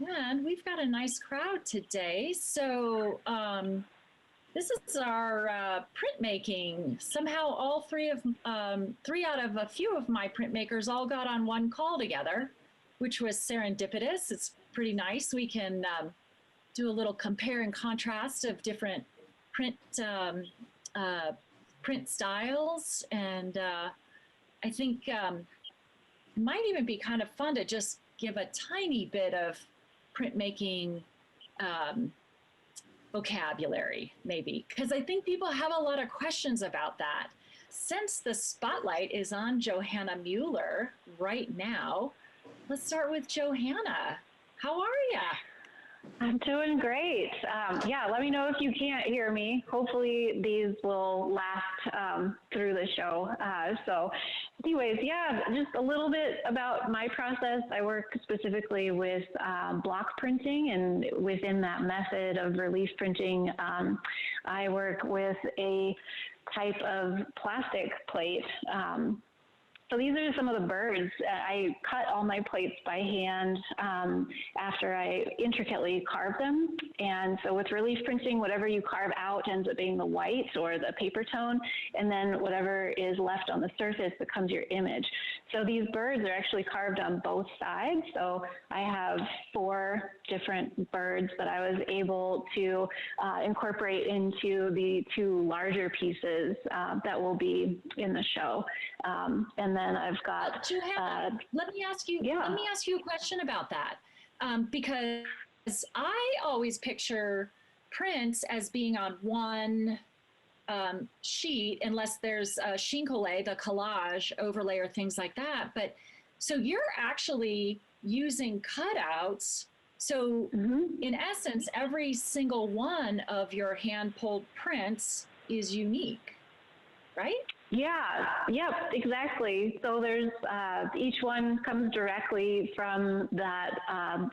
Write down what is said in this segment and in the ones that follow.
And we've got a nice crowd today. So this is our printmaking. Somehow all three out of a few of my printmakers all got on one call together, which was serendipitous. It's pretty nice. We can do a little compare and contrast of different print print styles, and I think it might even be kind of fun to just give a tiny bit of printmaking vocabulary, maybe, because I think people have a lot of questions about that. Since the spotlight is on Johanna Mueller right now, let's start with Johanna. How are you? I'm doing great. Yeah, let me know if you can't hear me. Hopefully these will last through the show. So anyways, yeah, just a little bit about my process. I work specifically with block printing, and within that method of relief printing, I work with a type of plastic plate. So these are some of the birds. I cut all my plates by hand after I intricately carve them. And so with relief printing, whatever you carve out ends up being the white or the paper tone, and then whatever is left on the surface becomes your image. So these birds are actually carved on both sides. So I have 4 different birds that I was able to incorporate into the 2 larger pieces that will be in the show. And then I've got. Johanna, let me ask you a question about that, because I always picture prints as being on one sheet, unless there's a chine-collé, the collage overlay or things like that. But so you're actually using cutouts. So in essence, every single one of your hand-pulled prints is unique, right? Yeah, yep, exactly. So there's, each one comes directly from that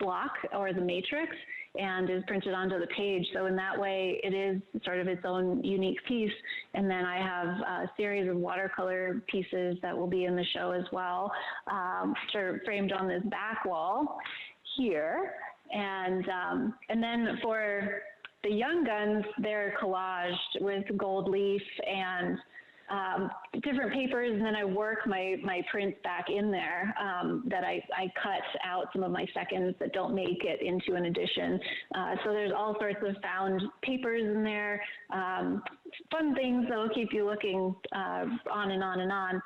block or the matrix and is printed onto the page. So in that way, it is sort of its own unique piece. And then I have a series of watercolor pieces that will be in the show as well, which are framed on this back wall here. And then for the young guns, they're collaged with gold leaf and different papers, and then I work my prints back in there that I cut out some of my seconds that don't make it into an edition. So there's all sorts of found papers in there, fun things that will keep you looking on and on and on.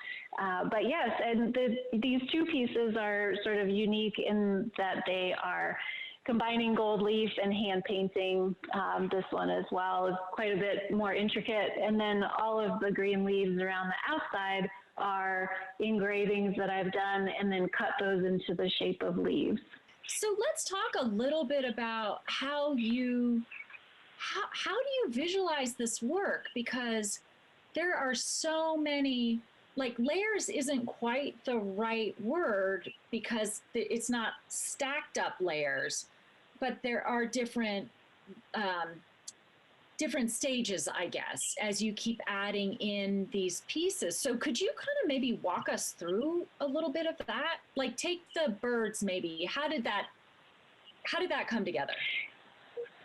But yes, and these 2 pieces are sort of unique in that they are combining gold leaf and hand painting. This one as well is quite a bit more intricate. And then all of the green leaves around the outside are engravings that I've done and then cut those into the shape of leaves. So let's talk a little bit about how do you visualize this work? Because there are so many, like, layers isn't quite the right word because it's not stacked up layers, but there are different stages, I guess, as you keep adding in these pieces. So could you kind of maybe walk us through a little bit of that? Like, take the birds maybe. How did that come together?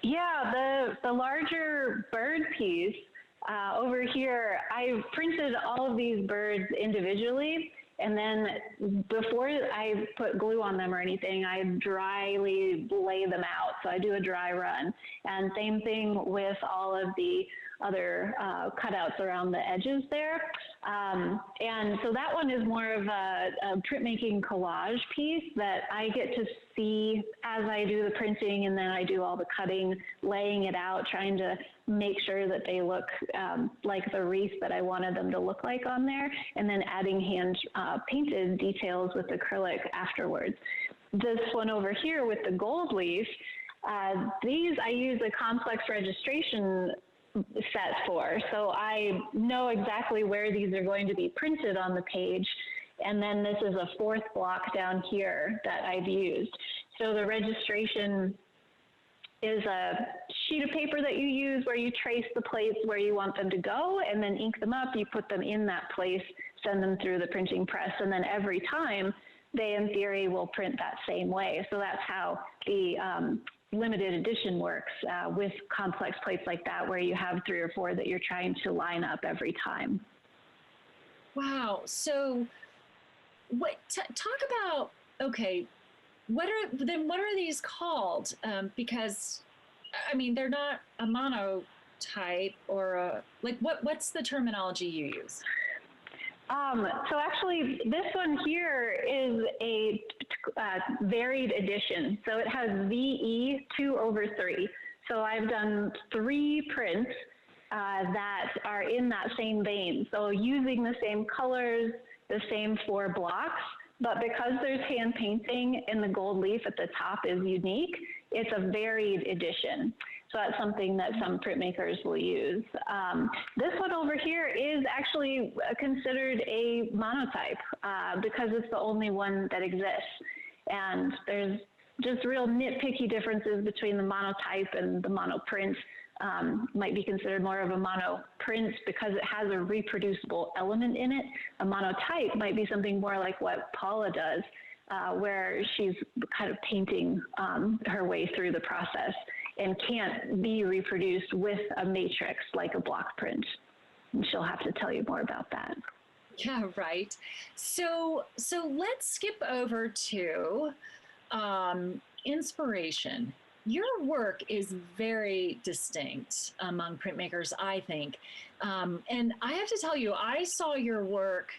Yeah, the larger bird piece over here, I printed all of these birds individually, and then before I put glue on them or anything, I dryly lay them out. So I do a dry run. And same thing with all of the other cutouts around the edges there. And so that one is more of a printmaking collage piece that I get to see as I do the printing, and then I do all the cutting, laying it out, trying to make sure that they look like the wreath that I wanted them to look like on there, and then adding hand painted details with acrylic afterwards. This one over here with the gold leaf, these I use a complex registration set for. So I know exactly where these are going to be printed on the page. And then this is a 4th block down here that I've used. So the registration is a sheet of paper that you use where you trace the plates where you want them to go and then ink them up. You put them in that place, send them through the printing press. And then every time they in theory will print that same way. So that's how the limited edition works with complex plates like that, where you have 3 or 4 that you're trying to line up every time. Wow. So talk about, okay, what are these called? Because I mean, they're not a monotype or what's the terminology you use? So actually, this one here is a varied edition. So it has VE 2/3. So I've done 3 prints that are in that same vein. So using the same colors, the same 4 blocks, but because there's hand painting and the gold leaf at the top is unique, it's a varied edition. So that's something that some printmakers will use. This one over here is actually considered a monotype because it's the only one that exists. And there's just real nitpicky differences between the monotype and the monoprint. Might be considered more of a monoprint because it has a reproducible element in it. A monotype might be something more like what Paula does, where she's kind of painting her way through the process and can't be reproduced with a matrix like a block print. And she'll have to tell you more about that. Yeah, right. So let's skip over to inspiration. Your work is very distinct among printmakers, I think. And I have to tell you, I saw your work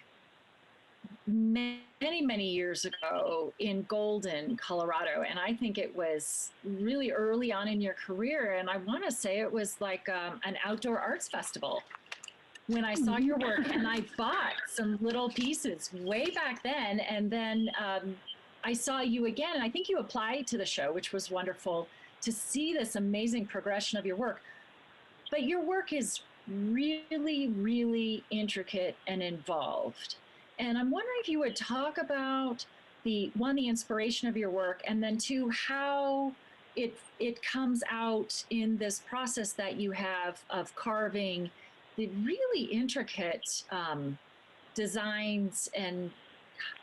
many years ago in Golden, Colorado, and I think it was really early on in your career, and I want to say it was like an outdoor arts festival when I saw your work, and I bought some little pieces way back then, and then I saw you again, and I think you applied to the show, which was wonderful to see this amazing progression of your work. But your work is really intricate and involved. And I'm wondering if you would talk about the inspiration of your work, and then 2, how it comes out in this process that you have of carving the really intricate designs and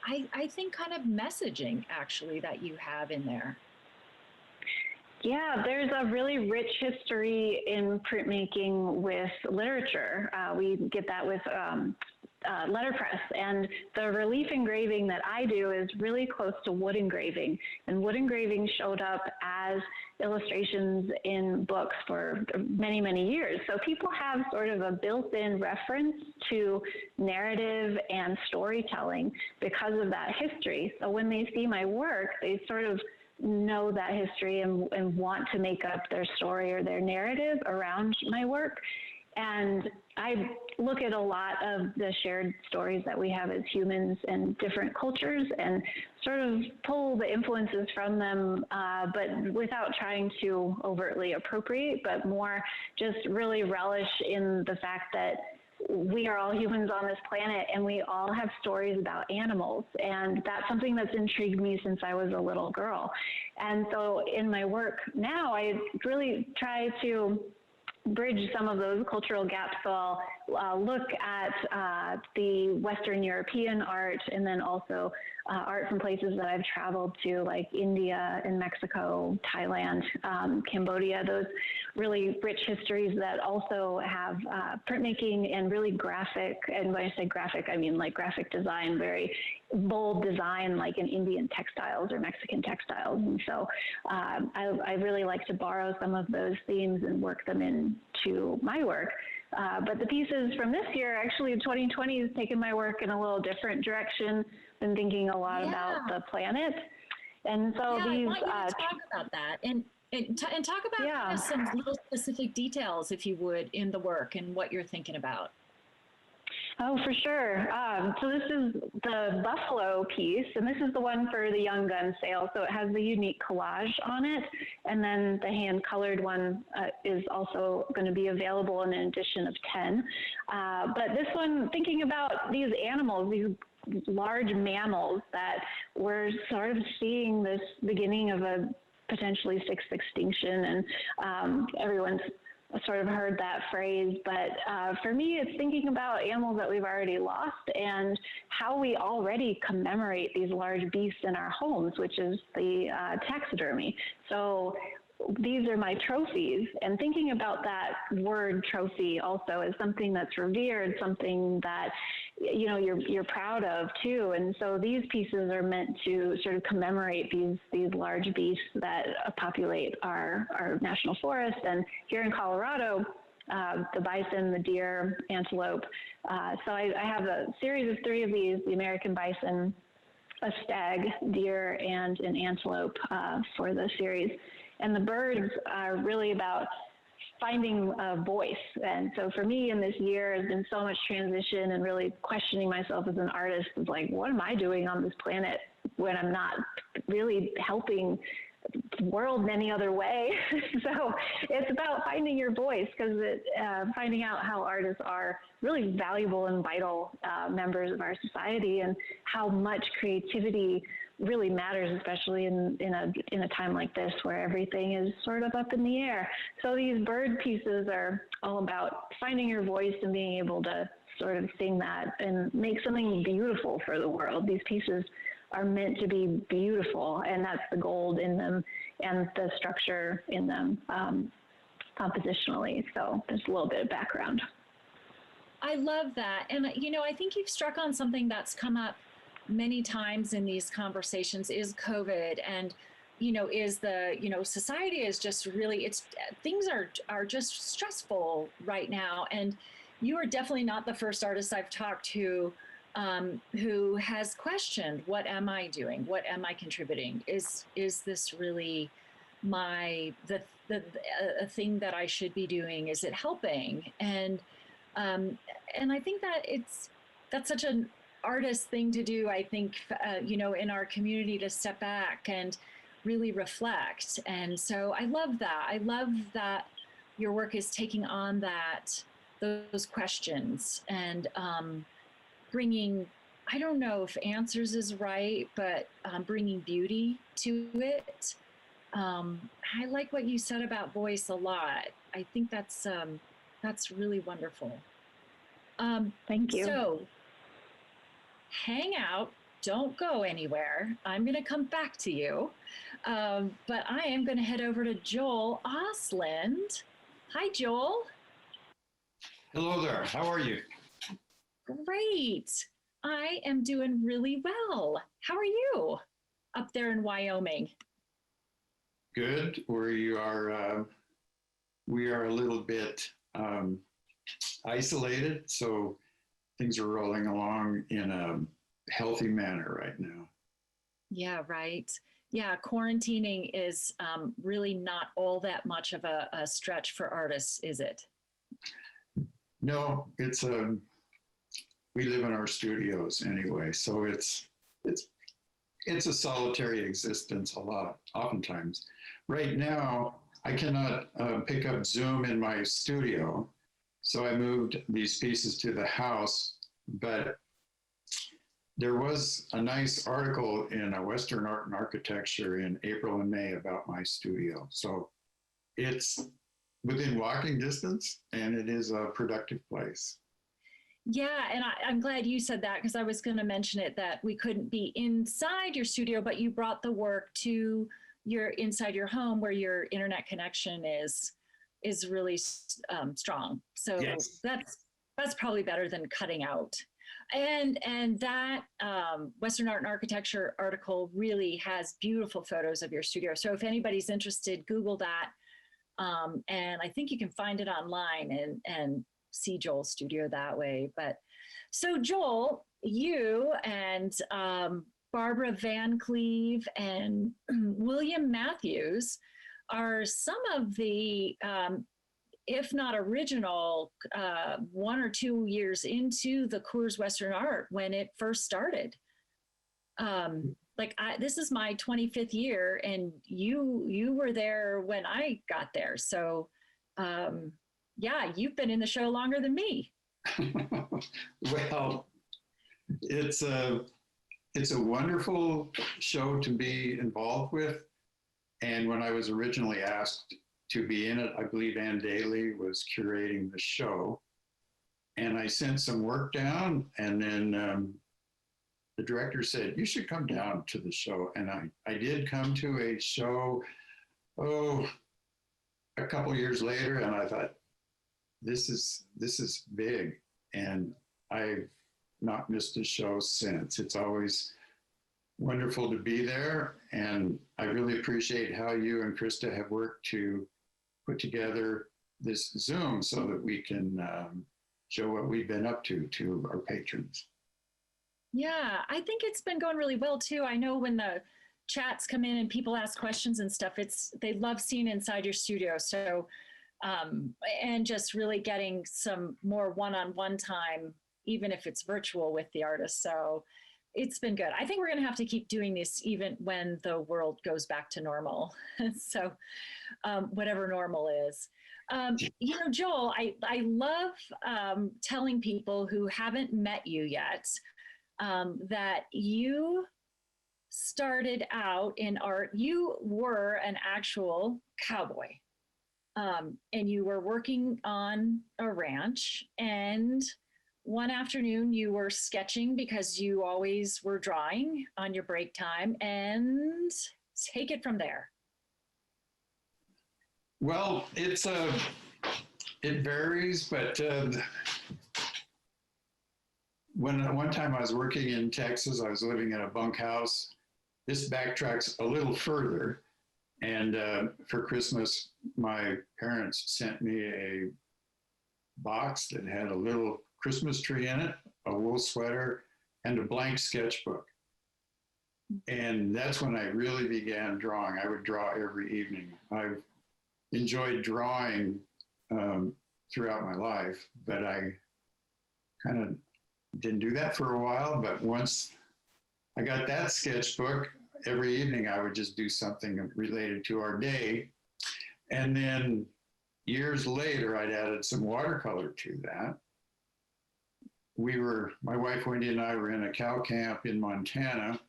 I think kind of messaging actually that you have in there. Yeah, there's a really rich history in printmaking with literature. We get that with letterpress, and the relief engraving that I do is really close to wood engraving, and wood engraving showed up as illustrations in books for many years. So people have sort of a built-in reference to narrative and storytelling because of that history. So when they see my work, they sort of know that history and want to make up their story or their narrative around my work. And I look at a lot of the shared stories that we have as humans and different cultures and sort of pull the influences from them, but without trying to overtly appropriate, but more just really relish in the fact that we are all humans on this planet and we all have stories about animals. And that's something that's intrigued me since I was a little girl. And so in my work now, I really try to bridge some of those cultural gaps. So I'll look at the Western European art, and then also art from places that I've traveled to, like India and Mexico, Thailand, Cambodia, those really rich histories that also have printmaking and really graphic, and when I say graphic, I mean like graphic design, very bold design like in Indian textiles or Mexican textiles. And so I really like to borrow some of those themes and work them into my work. But the pieces from this year, actually 2020 has taken my work in a little different direction. Been thinking a lot about the planet. And so these... I want you to talk about that and talk about kind of some little specific details, if you would, in the work and what you're thinking about. Oh, for sure. So this is the buffalo piece, and this is the one for the Young Gun sale. So it has the unique collage on it, and then the hand-colored one is also going to be available in an edition of 10. But this one, thinking about these animals, these large mammals that we're sort of seeing this beginning of a potentially sixth extinction, and everyone's sort of heard that phrase, but for me, it's thinking about animals that we've already lost and how we already commemorate these large beasts in our homes, which is the taxidermy. So these are my trophies, and thinking about that word trophy also as something that's revered, something that you're proud of too. And so these pieces are meant to sort of commemorate these large beasts that populate our national forest. And here in Colorado, the bison, the deer, antelope. So I have a series of 3 of these: the American bison, a stag, deer, and an antelope for the series. And the birds are really about finding a voice. And so for me in this year has been so much transition and really questioning myself as an artist of like, what am I doing on this planet when I'm not really helping the world in any other way? So it's about finding your voice, because finding out how artists are really valuable and vital members of our society, and how much creativity really matters, especially in a time like this where everything is sort of up in the air. So these bird pieces are all about finding your voice and being able to sort of sing that and make something beautiful for the world. These pieces are meant to be beautiful, and that's the gold in them and the structure in them compositionally. So there's a little bit of background. I love that. And, I think you've struck on something that's come up many times in these conversations, is COVID. And, is the, society is just really, things are just stressful right now. And you are definitely not the first artist I've talked to who has questioned, what am I doing? What am I contributing? Is this really the a thing that I should be doing? Is it helping? And I think that that's such an artist thing to do. I think, in our community, to step back and really reflect. And so I love that. I love that your work is taking on those questions and bringing, I don't know if answers is right, but bringing beauty to it. I like what you said about voice a lot. I think that's really wonderful. Thank you. So hang out, don't go anywhere. I'm going to come back to you. But I am going to head over to Joel Ostland. Hi, Joel. Hello there. How are you? Great. I am doing really well. How are you up there in Wyoming? Good. We are a little bit isolated, so things are rolling along in a healthy manner right now. Yeah, right. Yeah, quarantining is really not all that much of a stretch for artists, is it? No, we live in our studios anyway, so it's a solitary existence oftentimes. Right now, I cannot pick up Zoom in my studio, so I moved these pieces to the house, but there was a nice article in Western Art and Architecture in April and May about my studio. So it's within walking distance, and it is a productive place. Yeah, and I'm glad you said that, because I was going to mention it, that we couldn't be inside your studio, but you brought the work to inside your home where your internet connection is really strong. So yes. That's probably better than cutting out. And that Western Art and Architecture article really has beautiful photos of your studio. So if anybody's interested, Google that. And I think you can find it online and see Joel's studio that way. But so Joel, you and Barbara Van Cleve and William Matthews are some of the, if not original, 1 or 2 years into the Coors Western Art when it first started. This is my 25th year, and you were there when I got there. So yeah, you've been in the show longer than me. Well, it's a wonderful show to be involved with. And when I was originally asked to be in it. I believe Ann Daly was curating the show. And I sent some work down, and then the director said, you should come down to the show. And I did come to a show, a couple of years later, and I thought, this is big. And I've not missed a show since. It's always wonderful to be there. And I really appreciate how you and Krista have worked to put together this Zoom so that we can show what we've been up to our patrons. Yeah, I think it's been going really well too. I know when the chats come in and people ask questions and stuff, they love seeing inside your studio. So, and just really getting some more one-on-one time, even if it's virtual with the artist. So it's been good. I think we're going to have to keep doing this even when the world goes back to normal. So whatever normal is. You know, Joel, I love telling people who haven't met you yet that you started out in art. You were an actual cowboy, and you were working on a ranch, and one afternoon you were sketching because you always were drawing on your break time, and take it from there. Well, it varies, but one time I was working in Texas, I was living in a bunkhouse. This backtracks a little further. And for Christmas, my parents sent me a box that had a little Christmas tree in it, a wool sweater, and a blank sketchbook. And that's when I really began drawing. I would draw every evening. I've enjoyed drawing throughout my life, but I kind of didn't do that for a while. But once I got that sketchbook, every evening I would just do something related to our day. And then years later, I'd added some watercolor to that. My wife Wendy and I were in a cow camp in Montana,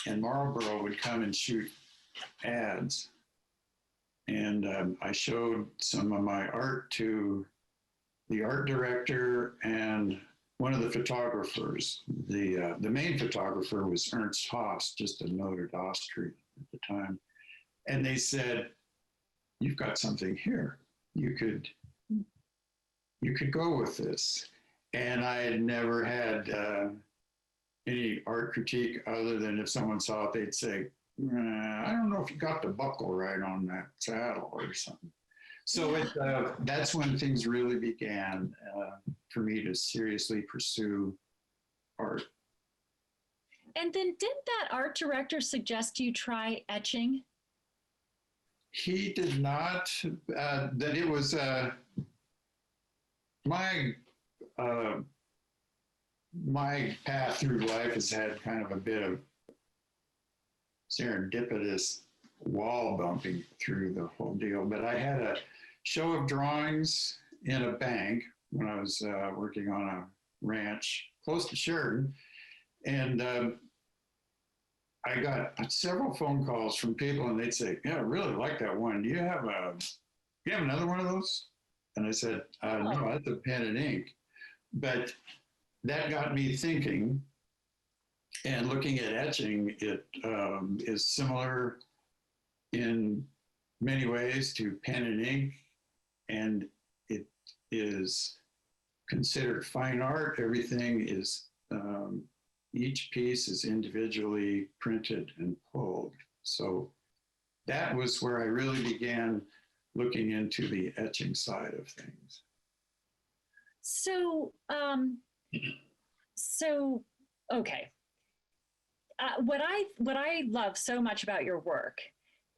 and Marlboro would come and shoot ads. And I showed some of my art to the art director and one of the photographers. The main photographer was Ernst Haas, just a noted Austrian at the time. And they said, you've got something here. You could go with this. And I had never had any art critique other than if someone saw it, they'd say, I don't know if you got the buckle right on that saddle or something. So that's when things really began for me to seriously pursue art. And then didn't that art director suggest you try etching? He did not. That it was my path through life has had kind of a bit of serendipitous wall bumping through the whole deal. But I had a show of drawings in a bank when I was working on a ranch close to Sheridan. And I got several phone calls from people, and they'd say, yeah, I really like that one. Do you have another one of those? And I said, no, that's a pen and ink. But that got me thinking, and looking at etching. It is similar in many ways to pen and ink, and it is considered fine art. Everything is, each piece is individually printed and pulled. So that was where I really began looking into the etching side of things. So, okay. What I love so much about your work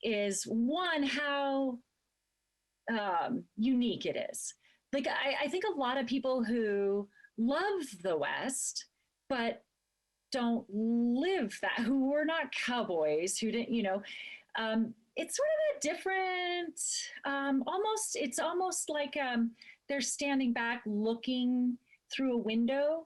is, one, how unique it is. Like, I think a lot of people who love the West, but don't live that, who were not cowboys, who didn't, it's sort of a different, it's almost like they're standing back looking through a window,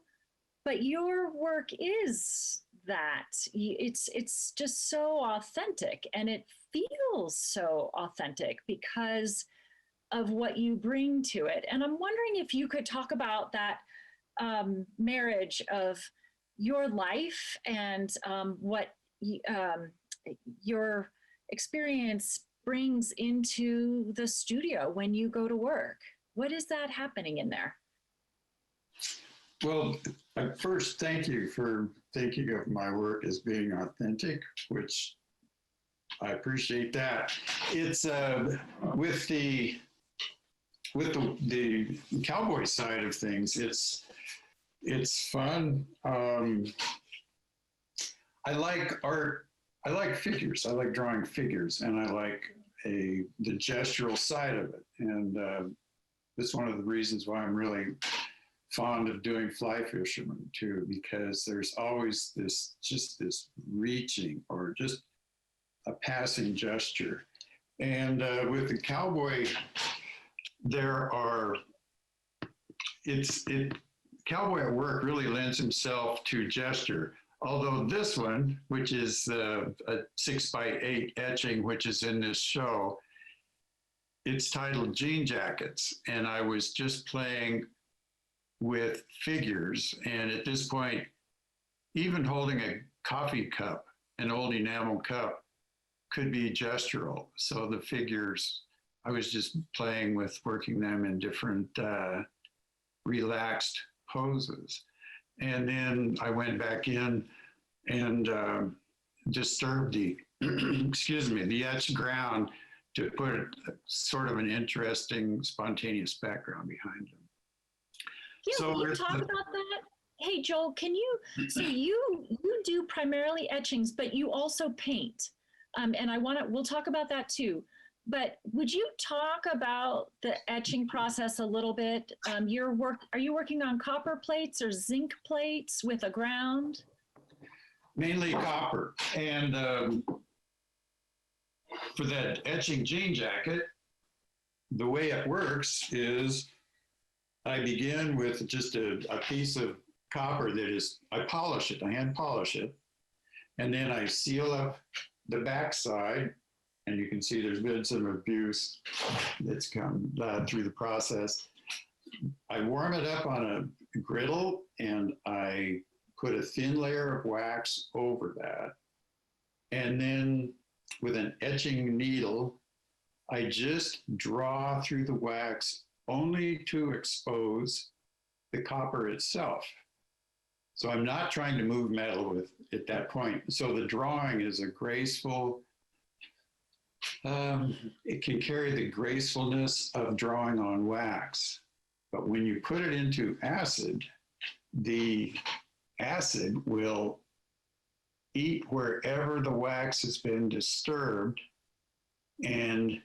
but your work is that. It's just so authentic, and it feels so authentic because of what you bring to it. And I'm wondering if you could talk about that marriage of your life and what your experience brings into the studio when you go to work. What is that happening in there? Well, first, thank you for thinking of my work as being authentic, which I appreciate that. It's with the cowboy side of things, it's fun. I like art. I like figures. I like drawing figures, and I like the gestural side of it. And that's one of the reasons why I'm really fond of doing fly fishermen too, because there's always this reaching or just a passing gesture. And with the cowboy, cowboy at work really lends himself to gesture. Although this one, which is a 6x8 etching, which is in this show, it's titled Jean Jackets. And I was just playing with figures. And at this point, even holding a coffee cup, an old enamel cup, could be gestural. So the figures, I was just playing with working them in different relaxed poses. And then I went back in and disturbed the, the etched ground to put sort of an interesting, spontaneous background behind them. Yeah, so can you talk about that? Hey, Joel, can you, so you do primarily etchings, but you also paint. And we'll talk about that too. But would you talk about the etching process a little bit? Are you working on copper plates or zinc plates with a ground? Mainly copper. And for that etching jean jacket, the way it works is I begin with just a piece of copper I polish it, I hand polish it, and then I seal up the backside. And you can see there's been some abuse that's come through the process. I warm it up on a griddle and I put a thin layer of wax over that. And then with an etching needle, I just draw through the wax only to expose the copper itself. So I'm not trying to move metal at that point. So the drawing is a graceful, it can carry the gracefulness of drawing on wax. But when you put it into acid, the acid will eat wherever the wax has been disturbed and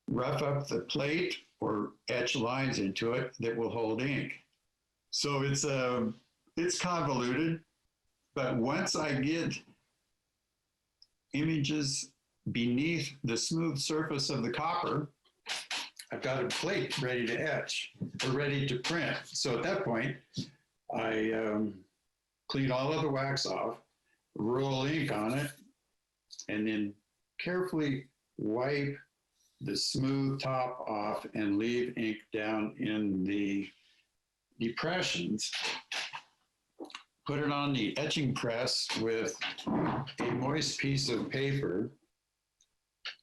rough up the plate or etch lines into it that will hold ink. So it's convoluted, but once I get images beneath the smooth surface of the copper, I've got a plate ready to etch or ready to print. So at that point, I clean all of the wax off, roll ink on it, and then carefully wipe the smooth top off and leave ink down in the depressions. Put it on the etching press with a moist piece of paper.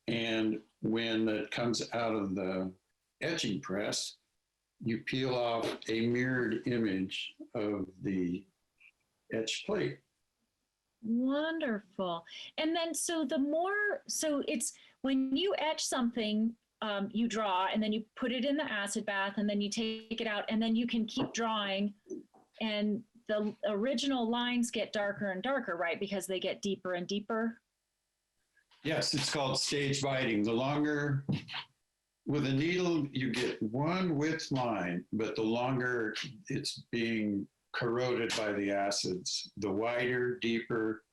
And when it comes out of the etching press, you peel off a mirrored image of the etched plate. Wonderful. And then so it's when you etch something, you draw and then you put it in the acid bath and then you take it out and then you can keep drawing and the original lines get darker and darker, right? Because they get deeper and deeper. Yes, it's called stage biting. The longer, with a needle, you get one width line, but the longer it's being corroded by the acids, the wider, deeper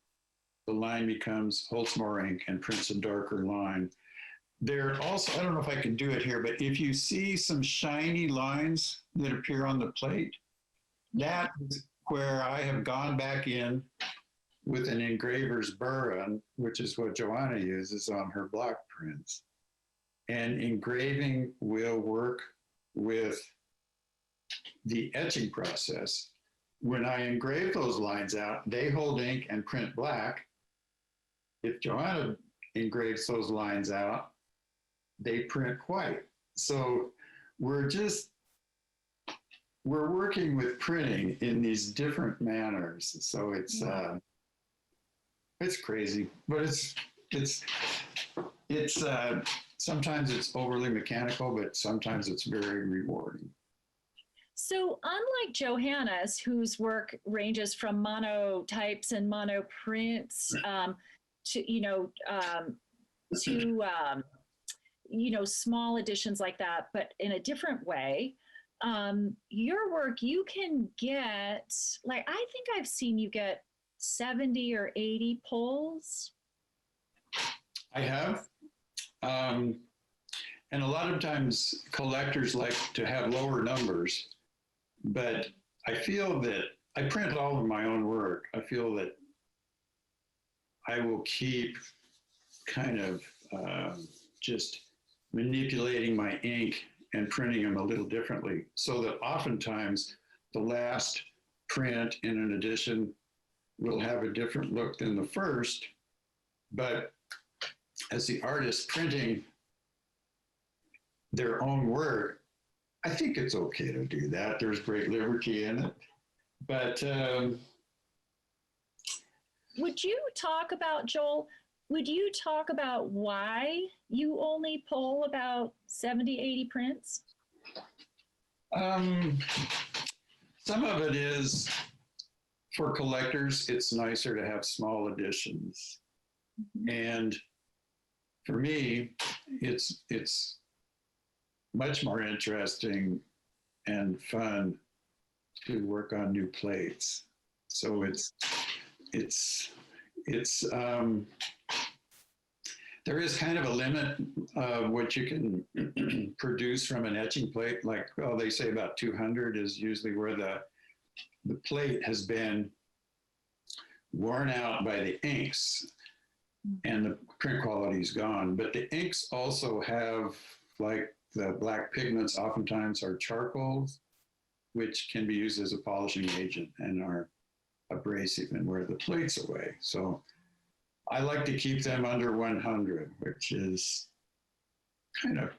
the line becomes, holds more ink and prints a darker line. There also, I don't know if I can do it here, but if you see some shiny lines that appear on the plate, that is where I have gone back in with an engraver's burren, which is what Johanna uses on her block prints. And engraving will work with the etching process. When I engrave those lines out, they hold ink and print black. If Johanna engraves those lines out, they print white. So we're working with printing in these different manners. So it's crazy, but it's sometimes it's overly mechanical, but sometimes it's very rewarding. So unlike Johanna's, whose work ranges from monotypes and monoprints to small editions like that, but in a different way, your work, you can get, like, I think I've seen you get 70 or 80 pulls. I have. And a lot of times collectors like to have lower numbers, but I feel that I print all of my own work. I feel that I will keep kind of just manipulating my ink and printing them a little differently, so that oftentimes the last print in an edition will have a different look than the first. But as the artist printing their own work, I think it's okay to do that. There's great liberty in it. But would you talk about, Joel, why you only pull about 70, 80 prints? Some of it is, for collectors, it's nicer to have small editions. Mm-hmm. And for me, it's much more interesting and fun to work on new plates. So there is kind of a limit of what you can produce from an etching plate. Like, they say about 200 is usually where the plate has been worn out by the inks and the print quality is gone. But the inks also have, like, the black pigments oftentimes are charcoals, which can be used as a polishing agent and are abrasive and wear the plates away. So I like to keep them under 100, which is kind of,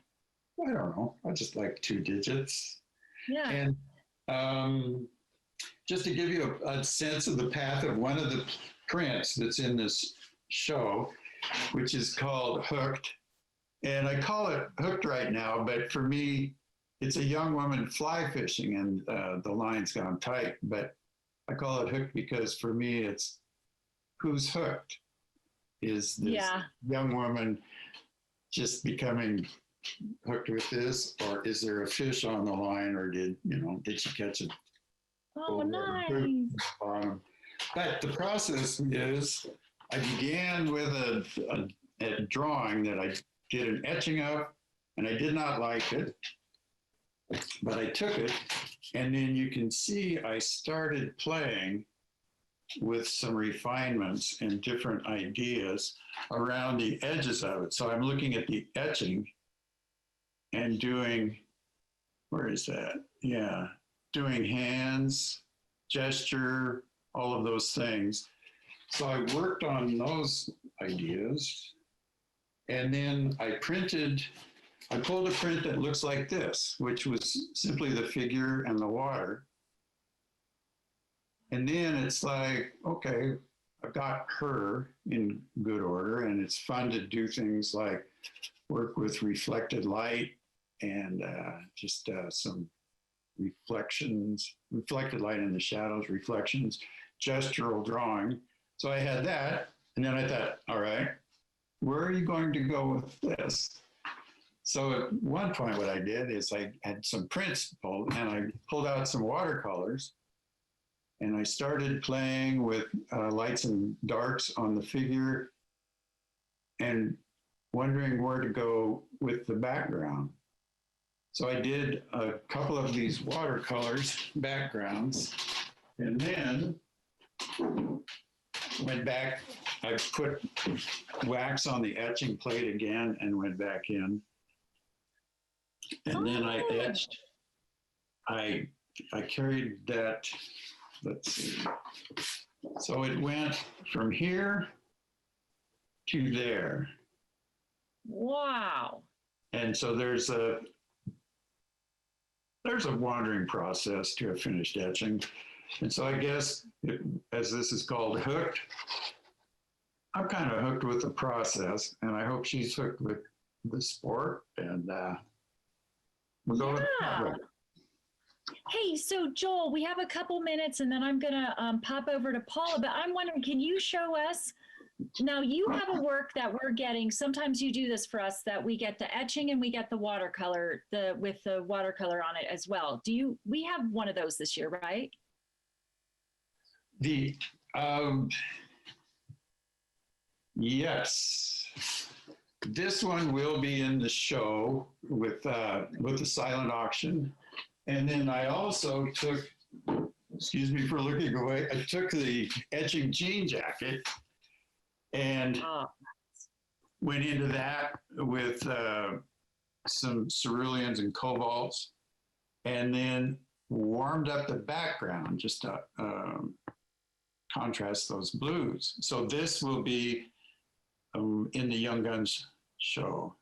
I don't know, I just like 2 digits. Yeah. And just to give you a sense of the path of one of the prints that's in this show, which is called Hooked. And I call it Hooked right now, but for me, it's a young woman fly fishing and the line's gone tight, but I call it Hooked because for me, it's who's hooked? Is this young woman just becoming hooked with this, or is there a fish on the line, or did she catch it? Oh, nice. But the process is, I began with a drawing that I did an etching of, and I did not like it, but I took it, and then you can see I started playing with some refinements and different ideas around the edges of it. So I'm looking at the etching and doing, where is that? Yeah, doing hands, gesture, all of those things. So I worked on those ideas, and then I pulled a print that looks like this, which was simply the figure and the water. And then it's like, okay, I've got her in good order, and it's fun to do things like work with reflected light and just some reflected light in the shadows, reflections, gestural drawing. So I had that, and then I thought, all right, where are you going to go with this? So at one point what I did is I had some prints pulled, and I pulled out some watercolors, and I started playing with lights and darks on the figure and wondering where to go with the background. So I did a couple of these watercolors backgrounds, And then went back, I put wax on the etching plate again and went back in. And then I etched, I carried that, let's see. So it went from here to there. Wow. And so there's a wandering process to a finished etching. And so I guess, as this is called hooked, I'm kind of hooked with the process, and I hope she's hooked with the sport, and we'll go with that. Hey, so Joel, we have a couple minutes, and then I'm gonna pop over to Paula, but I'm wondering, can you show us, now you have a work that we're getting, sometimes you do this for us, that we get the etching and we get the watercolor, with the watercolor on it as well. We have one of those this year, right? Yes, this one will be in the show with the silent auction. And then I also took, excuse me for looking away, I took the etching jean jacket and went into that with some ceruleans and cobalts, and then warmed up the background just to contrast those blues. So this will be in the Young Guns show.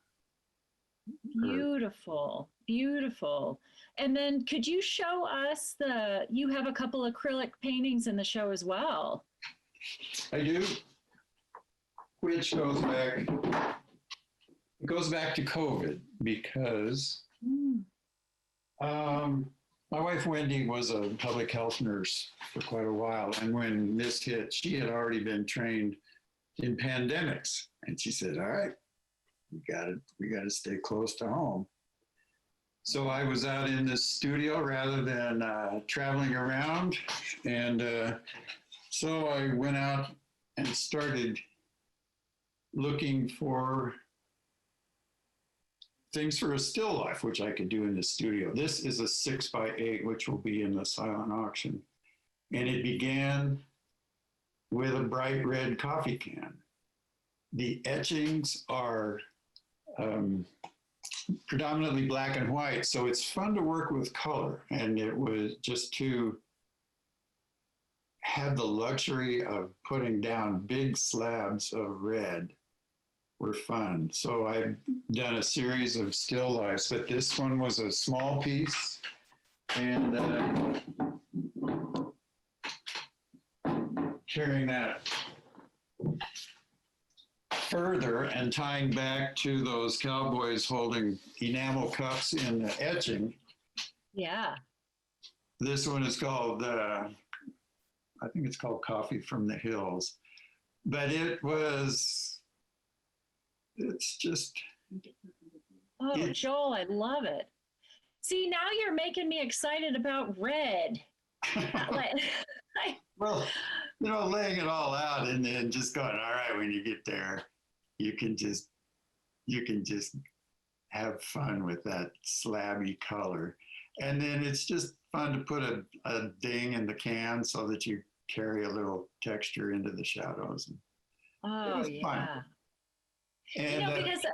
Beautiful, beautiful. And then could you show us you have a couple acrylic paintings in the show as well. I do, which goes back to COVID, because my wife Wendy was a public health nurse for quite a while, and when this hit, she had already been trained in pandemics, and she said, "All right, we got to stay close to home." So I was out in the studio rather than traveling around, and so I went out and started looking for things for a still life, which I could do in the studio. This is a 6x8, which will be in the silent auction. And it began with a bright red coffee can. The etchings are predominantly black and white, so it's fun to work with color. And it was just to have the luxury of putting down big slabs of red were fun. So I've done a series of still lifes, but this one was a small piece, and carrying that further and tying back to those cowboys holding enamel cups in the etching. Yeah. This one is called, I think it's called Coffee from the Hills, but it's just. Joel, I love it. See, now you're making me excited about red. Well, laying it all out and then just going, all right, when you get there, you can just have fun with that slabby color. And then it's just fun to put a ding in the can so that you carry a little texture into the shadows. Oh, yeah. Fun. And, because,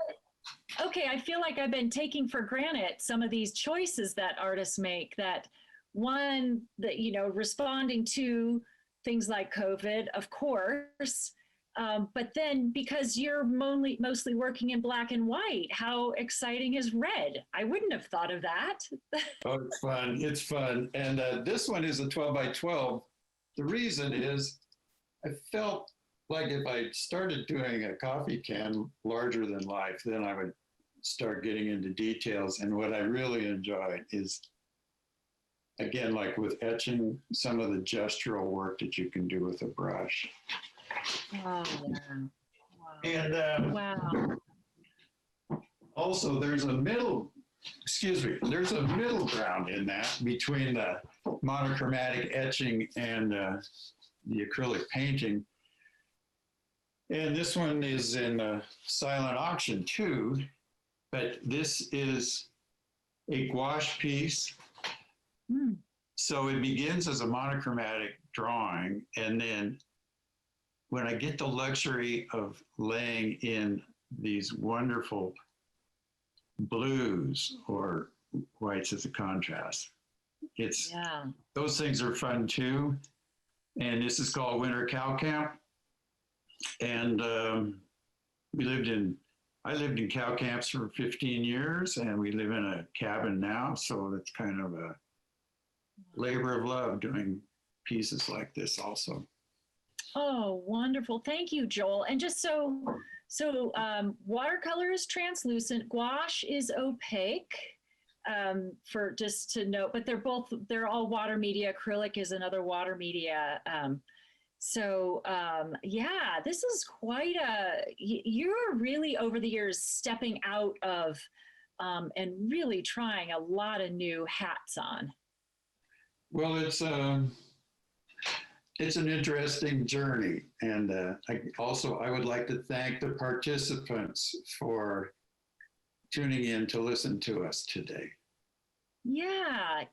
I feel like I've been taking for granted some of these choices that artists make, that one, that, responding to things like COVID, of course, but then because you're mostly working in black and white, how exciting is red? I wouldn't have thought of that. Oh, it's fun. It's fun. And this one is a 12x12. The reason is I felt like if I started doing a coffee can larger than life, then I would start getting into details. And what I really enjoyed is, again, like with etching, some of the gestural work that you can do with a brush. Oh, yeah. Wow. And wow. Also, there's a middle ground in that between the monochromatic etching and the acrylic painting. And this one is in a silent auction too, but this is a gouache piece So it begins as a monochromatic drawing, and then when I get the luxury of laying in these wonderful blues or whites as a contrast, it's those things are fun too. And this is called Winter Cow Camp. And I lived in cow camps for 15 years, and we live in a cabin now. So it's kind of a labor of love doing pieces like this also. Oh, wonderful. Thank you, Joel. And just so watercolor is translucent, gouache is opaque, for just to note, but they're all water media. Acrylic is another water media. Yeah, this is quite you're really over the years stepping out of, and really trying a lot of new hats on. Well, it's an interesting journey. And I would like to thank the participants for tuning in to listen to us today. Yeah.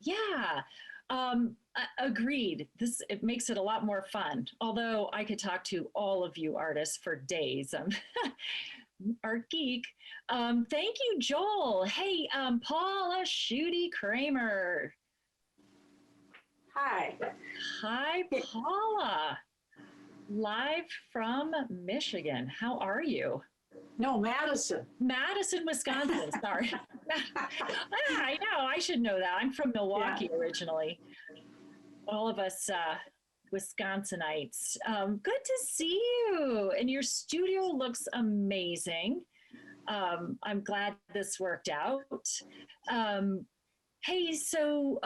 Agreed. It makes it a lot more fun. Although I could talk to all of you artists for days. Art geek. Thank you, Joel. Hey, Paula, Schuette, Kraemer. Hi. Hi, Paula. Live from Michigan. How are you? No, Madison, Wisconsin. Sorry. I know. I should know that. I'm from Milwaukee originally. All of us Wisconsinites. Good to see you. And your studio looks amazing. I'm glad this worked out. Hey, so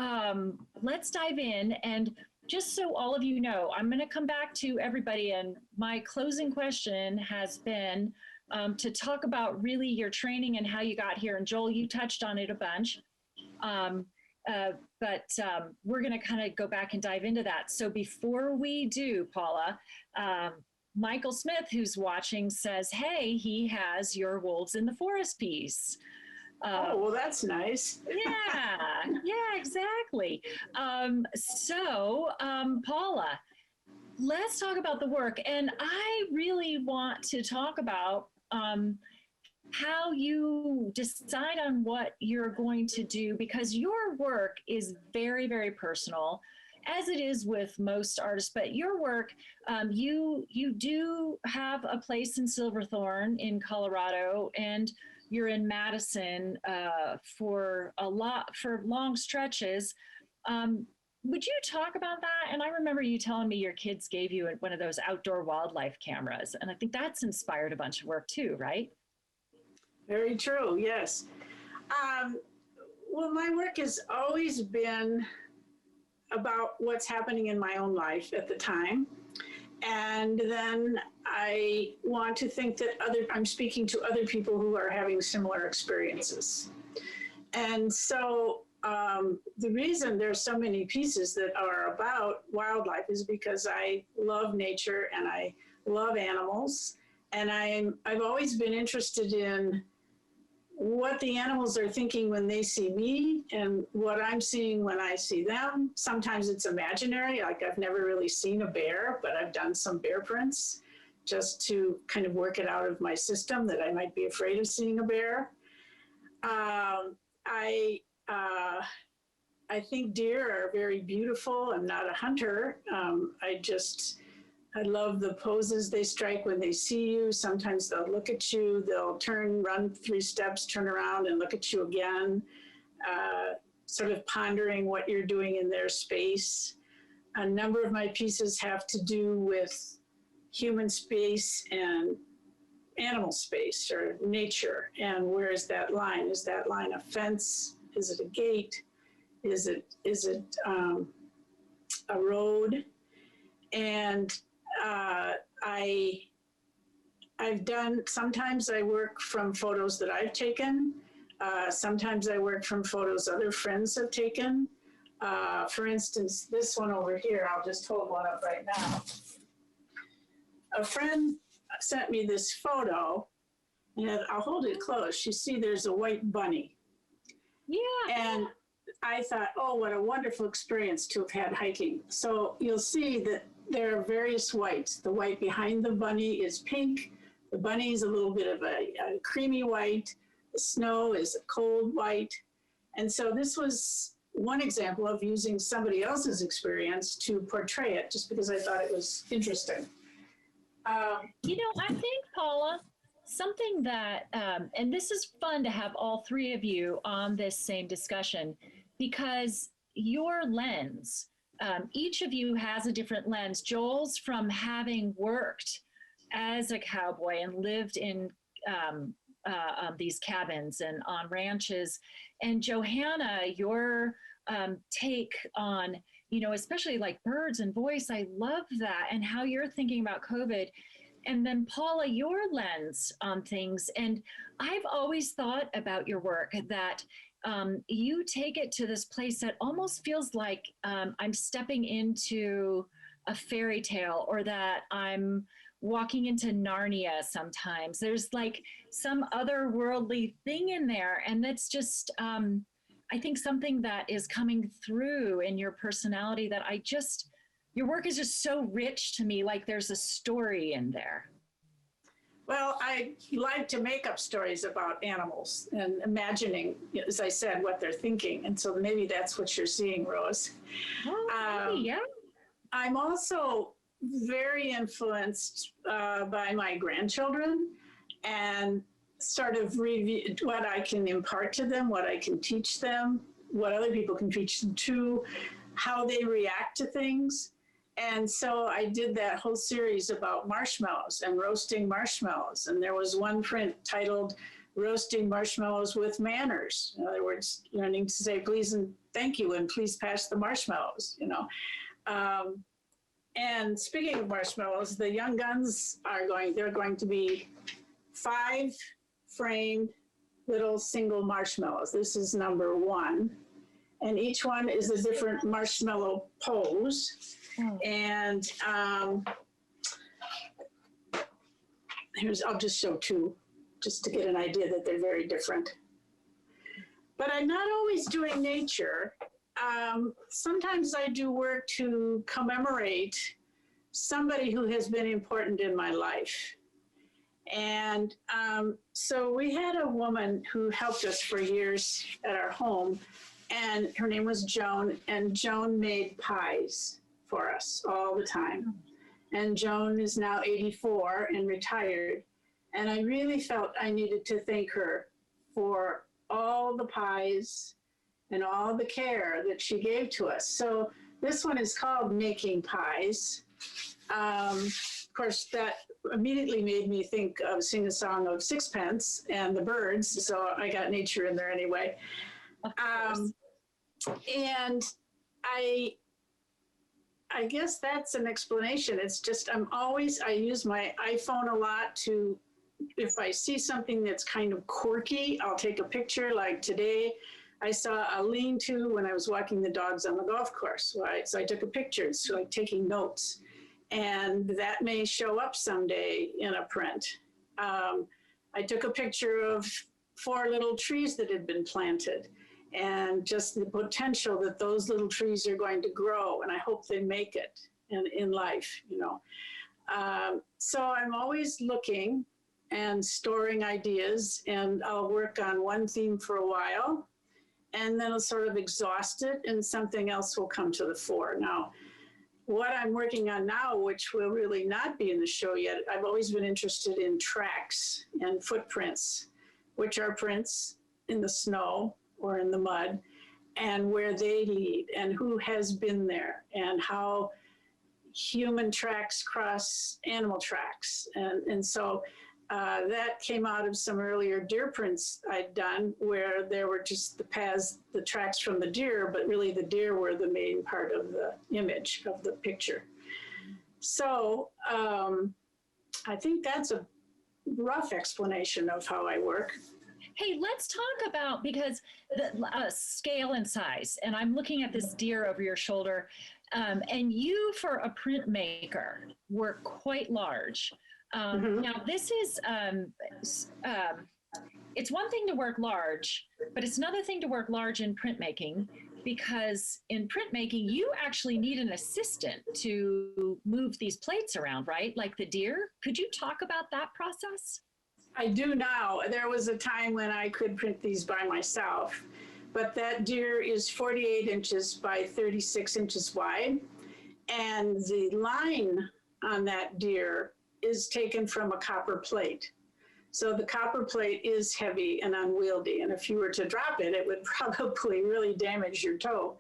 let's dive in. And just so all of you know, I'm going to come back to everybody. And my closing question has been to talk about really your training and how you got here. And Joel, you touched on it a bunch. But we're going to kind of go back and dive into that. So before we do, Paula, Michael Smith, who's watching, says, hey, he has your Wolves in the Forest piece. Oh, well, that's nice. Yeah, exactly. Paula, let's talk about the work. And I really want to talk about how you decide on what you're going to do, because your work is very, very personal, as it is with most artists. But your work, you do have a place in Silverthorne in Colorado, and you're in Madison for long stretches. Would you talk about that? And I remember you telling me your kids gave you one of those outdoor wildlife cameras, and I think that's inspired a bunch of work too, right? Very true, yes. Well, my work has always been about what's happening in my own life at the time. And then I want to think that I'm speaking to other people who are having similar experiences. And so the reason there's so many pieces that are about wildlife is because I love nature and I love animals. And I've always been interested in what the animals are thinking when they see me and what I'm seeing when I see them. Sometimes it's imaginary, like I've never really seen a bear, but I've done some bear prints just to kind of work it out of my system that I might be afraid of seeing a bear. I think deer are very beautiful. I'm not a hunter. I love the poses they strike when they see you. Sometimes they'll look at you, they'll run 3 steps, turn around and look at you again, sort of pondering what you're doing in their space. A number of my pieces have to do with human space and animal space or nature. And where is that line? Is that line a fence? Is it a gate? Is it a road? And sometimes I work from photos that I've taken. Sometimes I work from photos other friends have taken. For instance, this one over here, I'll just hold one up right now. A friend sent me this photo, and I'll hold it close. You see there's a white bunny. Yeah. And I thought, oh, what a wonderful experience to have had hiking. So you'll see that there are various whites. The white behind the bunny is pink. The bunny is a little bit of a creamy white. The snow is a cold white. And so this was one example of using somebody else's experience to portray it, just because I thought it was interesting. You know, I think, Paula, something that, and this is fun to have all three of you on this same discussion, because your lens, each of you has a different lens. Joel's from having worked as a cowboy and lived in these cabins and on ranches. And Johanna, your take on, you know, especially like birds and voice, I love that, and how you're thinking about COVID. And then Paula, your lens on things. And I've always thought about your work that you take it to this place that almost feels like I'm stepping into a fairy tale, or that I'm walking into Narnia sometimes. There's like some otherworldly thing in there. And that's just, I think, something that is coming through in your personality that your work is just so rich to me. Like there's a story in there. Well, I like to make up stories about animals and imagining, as I said, what they're thinking. And so maybe that's what you're seeing, Rose. Oh, yeah. I'm also very influenced by my grandchildren, and sort of review what I can impart to them, what I can teach them, what other people can teach them too, how they react to things. And so I did that whole series about marshmallows and roasting marshmallows. And there was one print titled Roasting Marshmallows with Manners. In other words, learning to say please and thank you and please pass the marshmallows, you know. And speaking of marshmallows, the young guns they're going to be 5 framed little single marshmallows. This is number 1. And each one is a different marshmallow pose. Oh. And I'll just show 2, just to get an idea that they're very different. But I'm not always doing nature. Sometimes I do work to commemorate somebody who has been important in my life. And so we had a woman who helped us for years at our home, and her name was Joan, and Joan made pies for us all the time. And Joan is now 84 and retired. And I really felt I needed to thank her for all the pies and all the care that she gave to us. So this one is called Making Pies. Of course, that immediately made me think of Sing a Song of Sixpence and the Birds. So I got nature in there anyway. And I guess that's an explanation. It's just, I use my iPhone a lot to, if I see something that's kind of quirky, I'll take a picture. Like today, I saw a lean-to when I was walking the dogs on the golf course, right? So I took a picture. It's like taking notes. And that may show up someday in a print. I took a picture of 4 little trees that had been planted, and just the potential that those little trees are going to grow, and I hope they make it in life, you know. So I'm always looking and storing ideas, and I'll work on one theme for a while, and then I'll sort of exhaust it, and something else will come to the fore. Now, what I'm working on now, which will really not be in the show yet, I've always been interested in tracks and footprints, which are prints in the snow or in the mud, and where they lead, and who has been there, and how human tracks cross animal tracks. And so that came out of some earlier deer prints I'd done, where there were just the paths, the tracks from the deer, but really the deer were the main part of the image of the picture. So I think that's a rough explanation of how I work. Hey, let's talk about, because the scale and size, and I'm looking at this deer over your shoulder, and you, for a printmaker, were quite large. Now, this is, it's one thing to work large, but it's another thing to work large in printmaking. because in printmaking, you actually need an assistant to move these plates around, right? Like the deer. Could you talk about that process? I do now. There was a time when I could print these by myself, but that deer is 48 inches by 36 inches wide. And the line on that deer is taken from a copper plate. So the copper plate is heavy and unwieldy. And if you were to drop it, it would probably really damage your toe.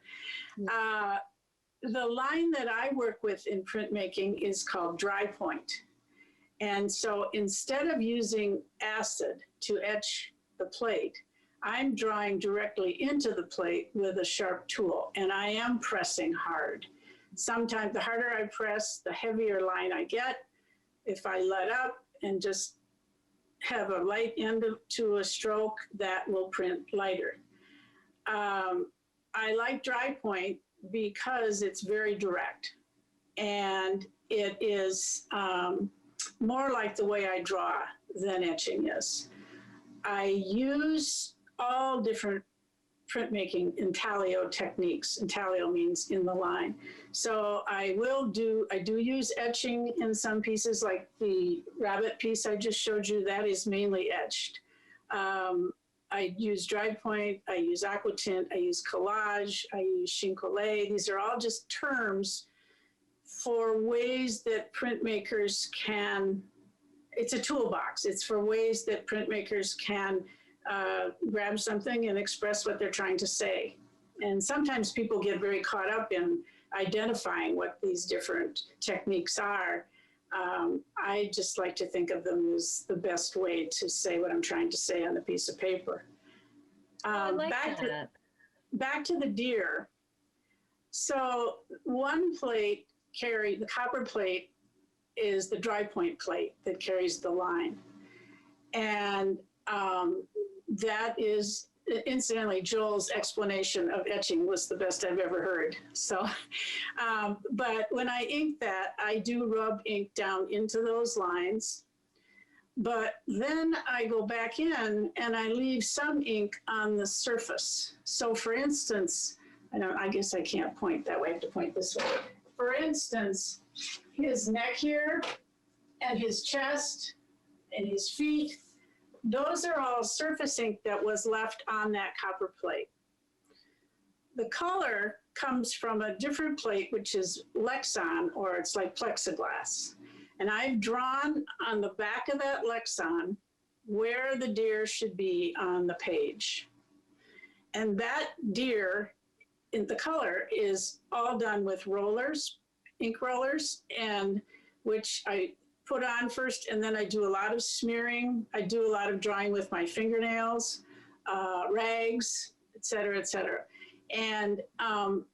The line that I work with in printmaking is called dry point. And so instead of using acid to etch the plate, I'm drawing directly into the plate with a sharp tool, and I am pressing hard. Sometimes the harder I press, the heavier line I get. If I let up and just have a light end to a stroke, that will print lighter. I like dry point because it's very direct, and it is more like the way I draw than etching is. I use all different printmaking intaglio techniques. Intaglio means in the line. So I do use etching in some pieces, like the rabbit piece I just showed you, that is mainly etched. I use dry point, I use aquatint, I use collage, I use chincolet. These are all just terms for ways that printmakers can, it's a toolbox. It's for ways that printmakers can grab something and express what they're trying to say. And sometimes people get very caught up in identifying what these different techniques are. I just like to think of them as the best way to say what I'm trying to say on a piece of paper. I like that. Back to the deer. So one plate the copper plate is the dry point plate that carries the line. And that is, incidentally, Joel's explanation of etching was the best I've ever heard. So, but when I ink that, I do rub ink down into those lines. But then I go back in and I leave some ink on the surface. So for instance, I guess I can't point that way, I have to point this way. For instance, his neck here and his chest and his feet, those are all surface ink that was left on that copper plate. The color comes from a different plate, which is Lexan, or it's like plexiglass. And I've drawn on the back of that Lexan where the deer should be on the page. And that deer in the color is all done with rollers, ink rollers, and which I put on first, and then I do a lot of smearing. I do a lot of drawing with my fingernails, rags, et cetera, et cetera. And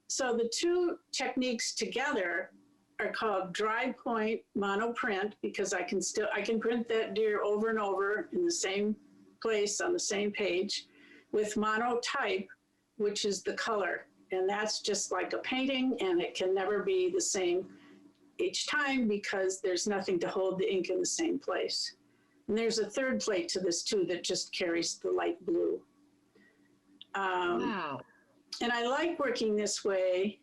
so the two techniques together are called dry point monoprint, because I can print that deer over and over in the same place on the same page, with monotype, which is the color. And that's just like a painting, and it can never be the same each time because there's nothing to hold the ink in the same place. And there's a third plate to this too that just carries the light blue. Wow. And I like working this way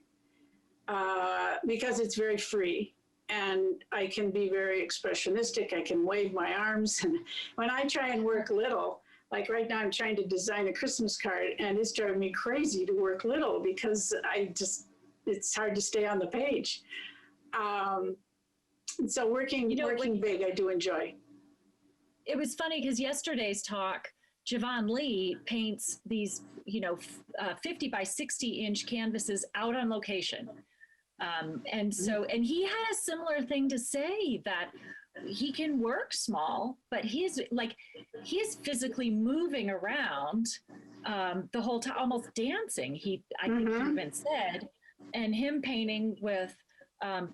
because it's very free, and I can be very expressionistic. I can wave my arms. And when I try and work little, like right now I'm trying to design a Christmas card, and it's driving me crazy to work little because it's hard to stay on the page. So working big, I do enjoy. It was funny because yesterday's talk, Javon Lee paints these, 50 by 60 inch canvases out on location. And he had a similar thing to say, that he can work small, but he's physically moving around the whole time, almost dancing. I think he even said, and him painting with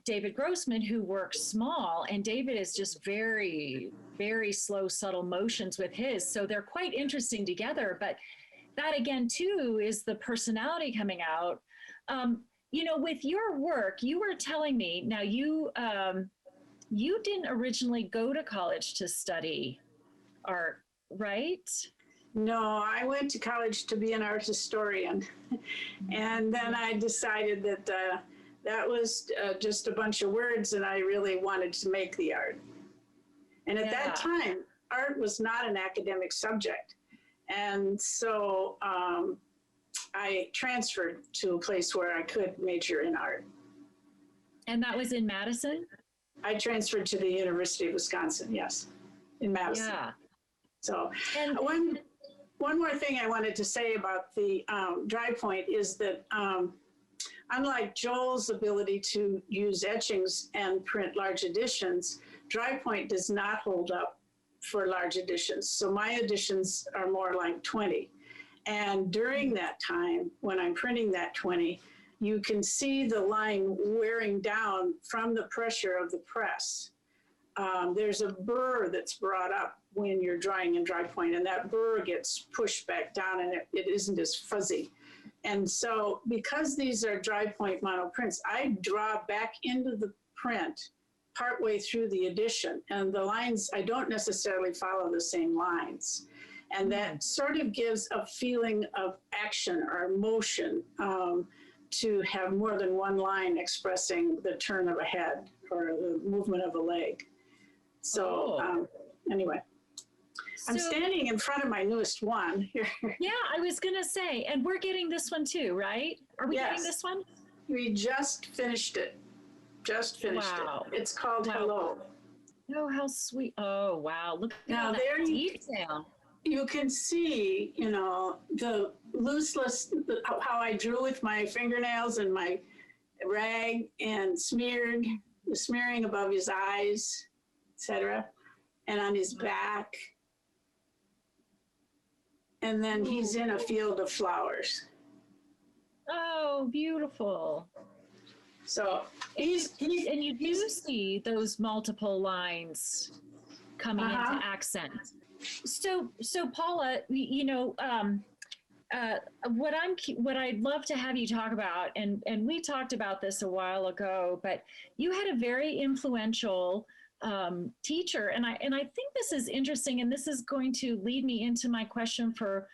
David Grossman, who works small, and David is just very, very slow, subtle motions with his. So they're quite interesting together. But that again, too, is the personality coming out. With your work, you were telling me, now you didn't originally go to college to study art, right? No, I went to college to be an art historian. And then I decided that that was just a bunch of words, and I really wanted to make the art. And at that time, art was not an academic subject. And so I transferred to a place where I could major in art. And that was in Madison? I transferred to the University of Wisconsin, yes, in Madison. Yeah. So And one more thing I wanted to say about the dry point is that unlike Joel's ability to use etchings and print large editions, dry point does not hold up for large editions. So my editions are more like 20. And during that time, when I'm printing that 20, you can see the line wearing down from the pressure of the press. There's a burr that's brought up when you're drawing in dry point, and that burr gets pushed back down, and it isn't as fuzzy. And so because these are dry point mono prints, I draw back into the print partway through the edition, and the lines, I don't necessarily follow the same lines. And that sort of gives a feeling of action or motion to have more than one line expressing the turn of a head or the movement of a leg. So anyway, I'm standing in front of my newest one here. Yeah, I was going to say, and we're getting this one too, right? Are we getting this one? We just finished it. Just finished it. It's called Hello. Oh, how sweet. Oh, wow. Look at Now, all that detail. You can see, you know, the looseless, how I drew with my fingernails and my rag and smeared, the smearing above his eyes, etc., and on his back. And then he's in a field of flowers. Oh, beautiful. So and you do see those multiple lines coming into accent. So Paula, you know, what I'd love to have you talk about, and we talked about this a while ago, but you had a very influential teacher, and I think this is interesting, and this is going to lead me into my question for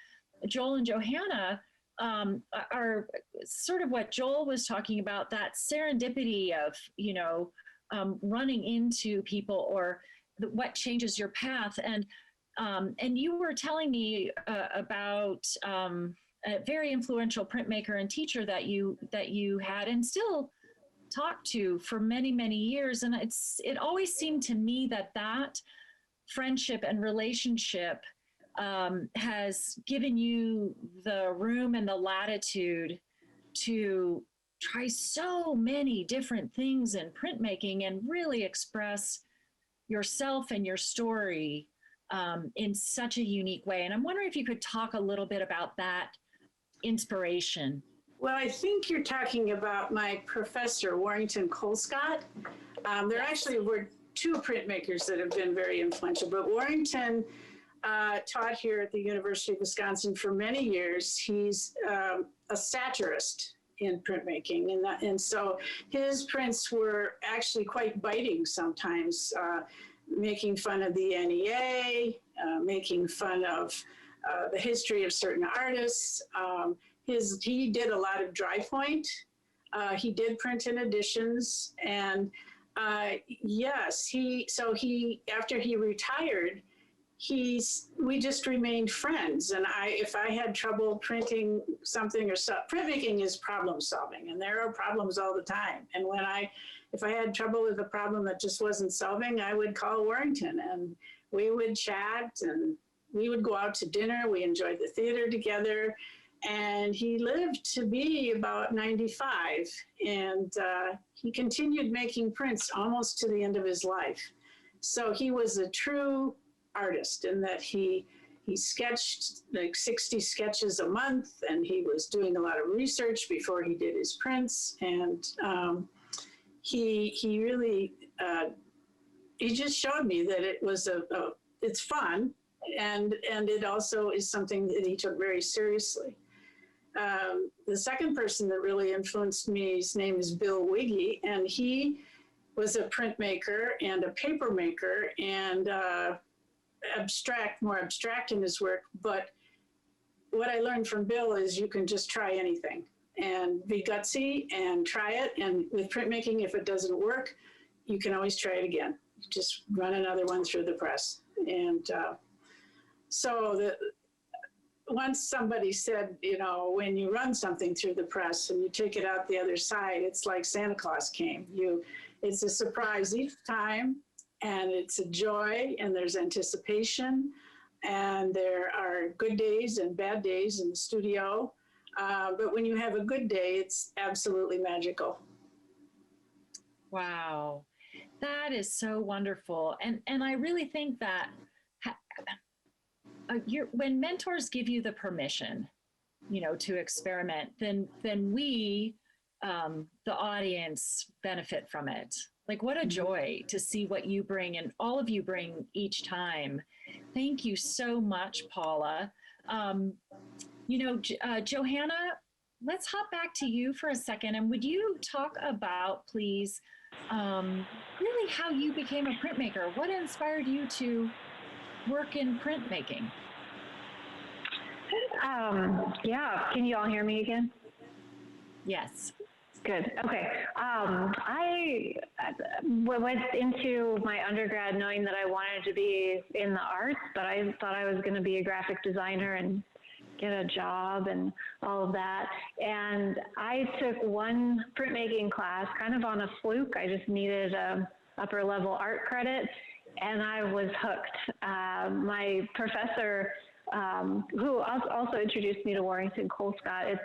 Joel and Johanna. Are sort of what Joel was talking about, that serendipity of, you know, running into people, or what changes your path. And you were telling me about a very influential printmaker and teacher that you had and still talk to for many, many years. And it always seemed to me that friendship and relationship has given you the room and the latitude to try so many different things in printmaking and really express yourself and your story in such a unique way. And I'm wondering if you could talk a little bit about that inspiration. Well, I think you're talking about my professor, Warrington Colescott. There actually were two printmakers that have been very influential, but Warrington taught here at the University of Wisconsin for many years. He's a satirist in printmaking, and so his prints were actually quite biting sometimes, making fun of the NEA, making fun of the history of certain artists. He did a lot of dry point. He did print in editions, and yes, after he retired, we just remained friends. And if I had trouble printing something printmaking is problem solving, and there are problems all the time. And if I had trouble with a problem that just wasn't solving, I would call Warrington, and we would chat, and we would go out to dinner. We enjoyed the theater together. And he lived to be about 95, and he continued making prints almost to the end of his life. So he was a true artist in that he sketched like 60 sketches a month, and he was doing a lot of research before he did his prints. And he really, he just showed me that it was it's fun, and it also is something that he took very seriously. The second person that really influenced me, his name is Bill Wiggy, and he was a printmaker and a paper maker, and more abstract in his work, but what I learned from Bill is you can just try anything and be gutsy and try it. And with printmaking, if it doesn't work, you can always try it again. Just run another one through the press. And once somebody said, when you run something through the press and you take it out the other side, it's like Santa Claus came. It's a surprise each time, and it's a joy, and there's anticipation, and there are good days and bad days in the studio. But when you have a good day, it's absolutely magical. Wow, that is so wonderful. And I really think that when mentors give you the permission, to experiment, then we, the audience, benefit from it. Like, what a joy to see what you bring, and all of you bring each time. Thank you so much, Paula. Johanna, let's hop back to you for a second. And would you talk about, please, really how you became a printmaker? What inspired you to work in printmaking? Yeah, can you all hear me again? Yes. Good. Okay. I went into my undergrad knowing that I wanted to be in the arts, but I thought I was going to be a graphic designer and get a job and all of that. And I took one printmaking class kind of on a fluke. I just needed a upper level art credit, and I was hooked. My professor, who also introduced me to Warrington Colescott,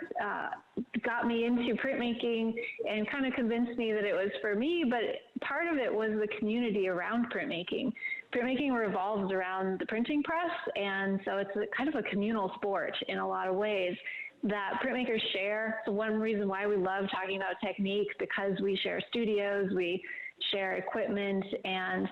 got me into printmaking and kind of convinced me that it was for me, but part of it was the community around printmaking. Printmaking revolves around the printing press, and so it's kind of a communal sport in a lot of ways that printmakers share. So one reason why we love talking about techniques, because we share studios, we share equipment, and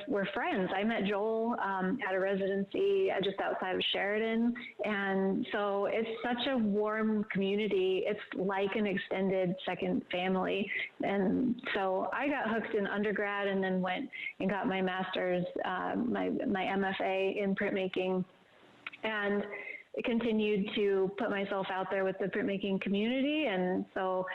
we're friends. I met Joel at a residency just outside of Sheridan, and so it's such a warm community. It's like an extended second family, and so I got hooked in undergrad, and then went and got my master's, my MFA in printmaking, and continued to put myself out there with the printmaking community. And so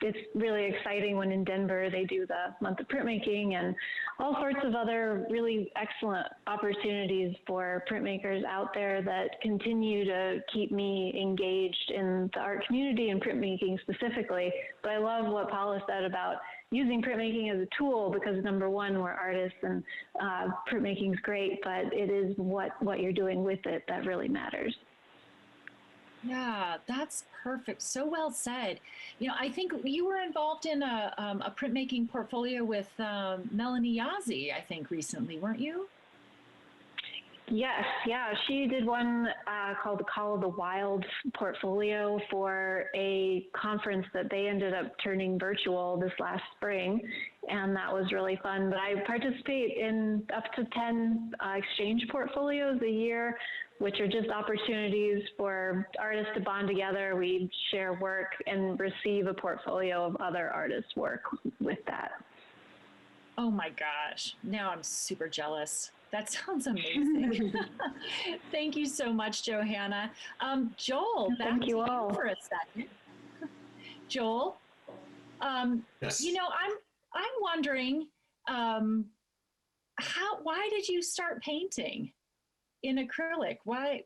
it's really exciting when in Denver they do the month of printmaking and all sorts of other really excellent opportunities for printmakers out there that continue to keep me engaged in the art community and printmaking specifically. But I love what Paula said about using printmaking as a tool, because number one, we're artists, and printmaking is great, but it is what you're doing with it that really matters. Yeah, that's perfect. So well said. I think you were involved in a printmaking portfolio with Melanie Yazzie, I think, recently, weren't you? Yes, yeah. She did one called the Call of the Wild portfolio for a conference that they ended up turning virtual this last spring, and that was really fun. But I participate in up to 10 exchange portfolios a year, which are just opportunities for artists to bond together. We share work and receive a portfolio of other artists' work with that. Oh my gosh, now I'm super jealous. That sounds amazing. Thank you so much, Johanna. Joel, back to you for a second. Joel, yes. I'm wondering, why did you start painting in acrylic? What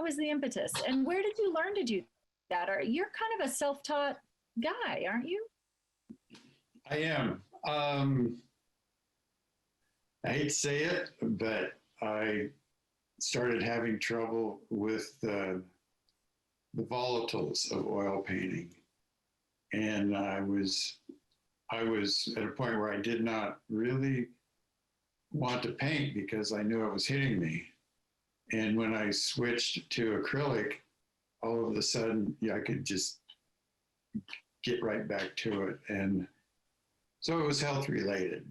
was the impetus? And where did you learn to do that? You're kind of a self-taught guy, aren't you? I am. I hate to say it, but I started having trouble with the volatiles of oil painting. And I was at a point where I did not really want to paint because I knew it was hitting me. And when I switched to acrylic, all of a sudden, I could just get right back to it. And so it was health related.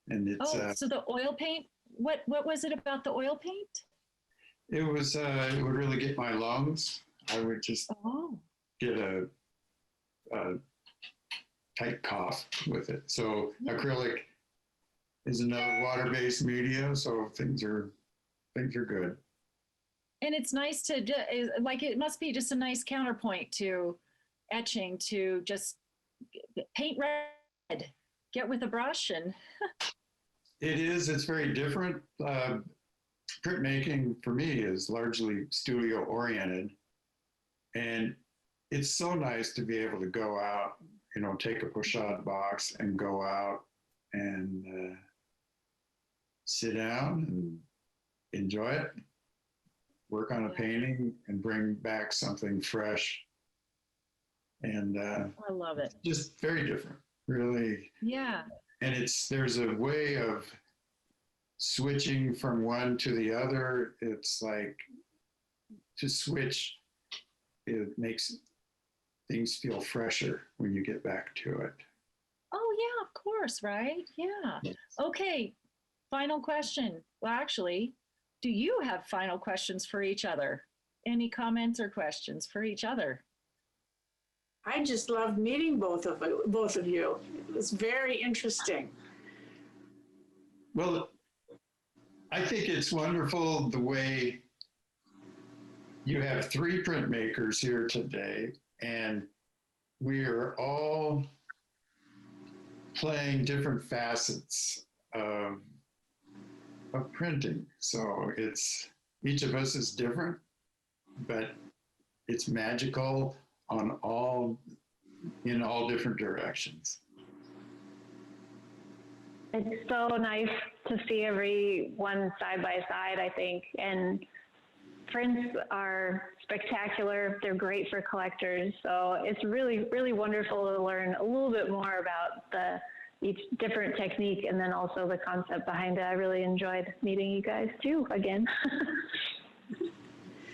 And it's so the oil paint, what was it about the oil paint? It was it would really get my lungs. I would just get a tight cough with it. So acrylic is another water-based media, so things are good. And it's nice to like, it must be just a nice counterpoint to etching, to just paint red, get with a brush and. It is, it's very different. Printmaking for me is largely studio oriented. And it's so nice to be able to go out, you know, take a pochade box and go out and sit down and enjoy it, work on a painting and bring back something fresh. And I love it. Just very different, really. Yeah. And there's a way of switching from one to the other. It's like to switch, it makes things feel fresher when you get back to it. Oh yeah, of course, right? Yeah. Yes. Okay, final question. Well, actually, do you have final questions for each other? Any comments or questions for each other? I just loved meeting both of you. It was very interesting. Well, I think it's wonderful the way you have 3 printmakers here today, and we are all playing different facets of printing. So each of us is different, but it's magical in all different directions. It's so nice to see everyone side by side, I think. And prints are spectacular. They're great for collectors. So it's really, really wonderful to learn a little bit more about each different technique and then also the concept behind it. I really enjoyed meeting you guys too, again.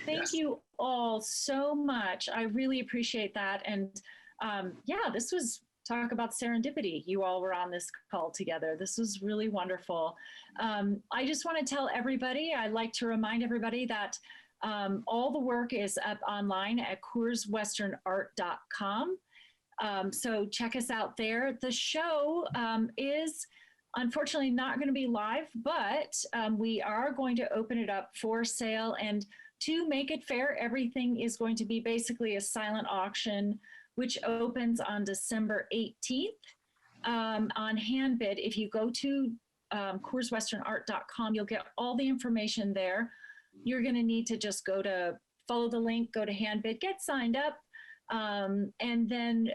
Thank you all so much. I really appreciate that. And yeah, this was talk about serendipity. You all were on this call together. This was really wonderful. I just want to tell everybody, I'd like to remind everybody that all the work is up online at CoorsWesternArt.com. So check us out there. The show is unfortunately not going to be live, but we are going to open it up for sale. And to make it fair, everything is going to be basically a silent auction, which opens on December 18th on Handbid. If you go to CoorsWesternArt.com, you'll get all the information there. You're going to need to just follow the link, go to Handbid, get signed up, and then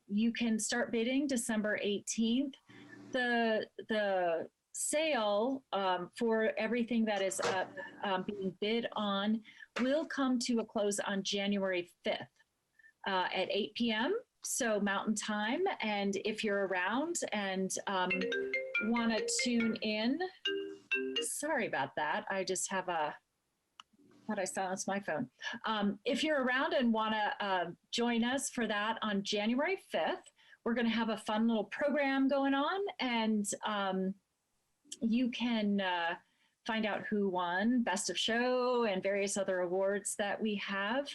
you can start bidding December 18th. The sale for everything that is being bid on will come to a close on January 5th at 8 p.m. So Mountain Time. And if you're around and want to tune in, sorry about that. I just have thought I silenced my phone. If you're around and want to join us for that on January 5th, we're going to have a fun little program going on, and you can find out who won Best of Show and various other awards that we have.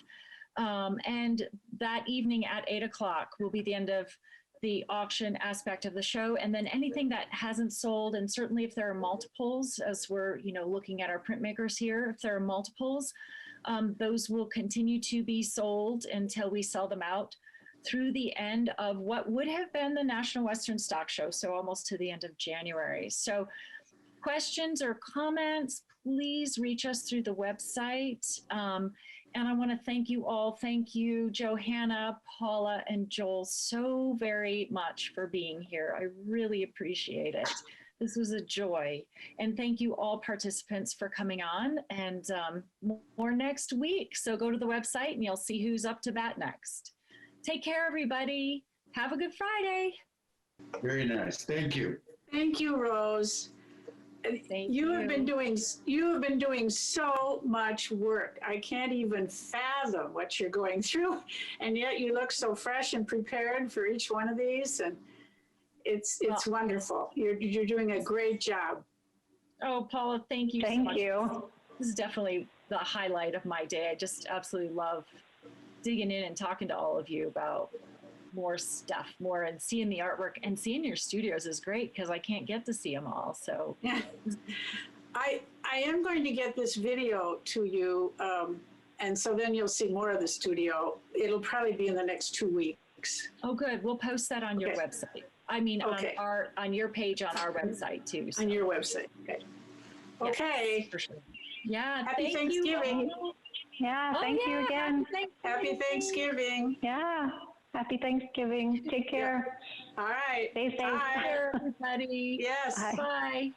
And that evening at 8 o'clock will be the end of the auction aspect of the show. And then anything that hasn't sold, and certainly if there are multiples, as we're looking at our printmakers here, if there are multiples, those will continue to be sold until we sell them out through the end of what would have been the National Western Stock Show, so almost to the end of January. So questions or comments, please reach us through the website. And I want to thank you all. Thank you, Johanna, Paula, and Joel, so very much for being here. I really appreciate it. This was a joy. And thank you all participants for coming on, and more next week. So go to the website and you'll see who's up to bat next. Take care, everybody. Have a good Friday. Very nice. Thank you. Thank you, Rose. You have been doing so much work. I can't even fathom what you're going through, and yet you look so fresh and prepared for each one of these, and it's wonderful. You're doing a great job. Oh, Paula, thank you so much. Thank you. This is definitely the highlight of my day. I just absolutely love digging in and talking to all of you about more stuff, and seeing the artwork, and seeing your studios is great because I can't get to see them all. So yeah. I am going to get this video to you, and so then you'll see more of the studio. It'll probably be in the next 2 weeks. Oh, good. We'll post that on your Okay. website. I mean, Okay. on your page on our website too. So. On your website. Okay. Yeah, Okay. for sure. Yeah. Happy thank Thanksgiving. You. Yeah, thank you again. Happy Thanksgiving. Yeah, happy Thanksgiving. Take care. All right. Stay safe. Bye. Bye, everybody. Yes. Bye. Bye.